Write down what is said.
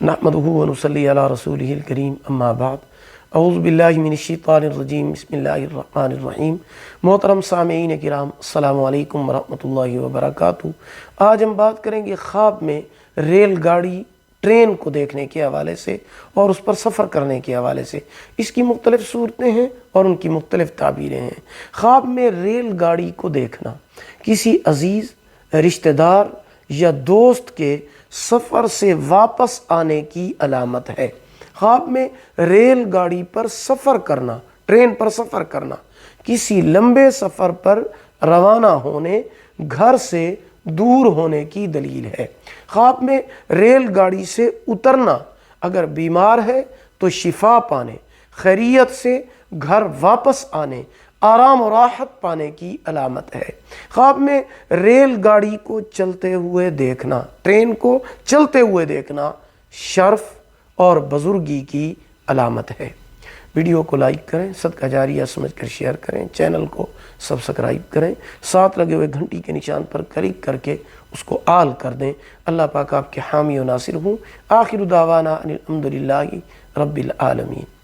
نحمدہ و نصلی علی رسولہ الکریم اما بعد اعوذ باللہ من الشیطان الرجیم بسم اللہ الرحمن الرحیم۔ محترم سامعین کرام، السلام علیکم ورحمۃ اللہ وبرکاتہ۔ آج ہم بات کریں گے خواب میں ریل گاڑی ٹرین کو دیکھنے کے حوالے سے اور اس پر سفر کرنے کے حوالے سے۔ اس کی مختلف صورتیں ہیں اور ان کی مختلف تعبیریں ہیں۔ خواب میں ریل گاڑی کو دیکھنا کسی عزیز، رشتہ دار یا دوست کے سفر سے واپس آنے کی علامت ہے۔ خواب میں ریل گاڑی پر سفر کرنا، ٹرین پر سفر کرنا کسی لمبے سفر پر روانہ ہونے، گھر سے دور ہونے کی دلیل ہے۔ خواب میں ریل گاڑی سے اترنا اگر بیمار ہے تو شفا پانے، خیریت سے گھر واپس آنے، آرام و راحت پانے کی علامت ہے۔ خواب میں ریل گاڑی کو چلتے ہوئے دیکھنا، ٹرین کو چلتے ہوئے دیکھنا شرف اور بزرگی کی علامت ہے۔ ویڈیو کو لائک کریں، صدقہ جاریہ سمجھ کر شیئر کریں، چینل کو سبسکرائب کریں، ساتھ لگے ہوئے گھنٹی کے نشان پر کلک کر کے اس کو آل کر دیں۔ اللہ پاک آپ کے حامی و ناصر ہوں۔ آخر دعوانا ان الحمد للہ رب العالمین۔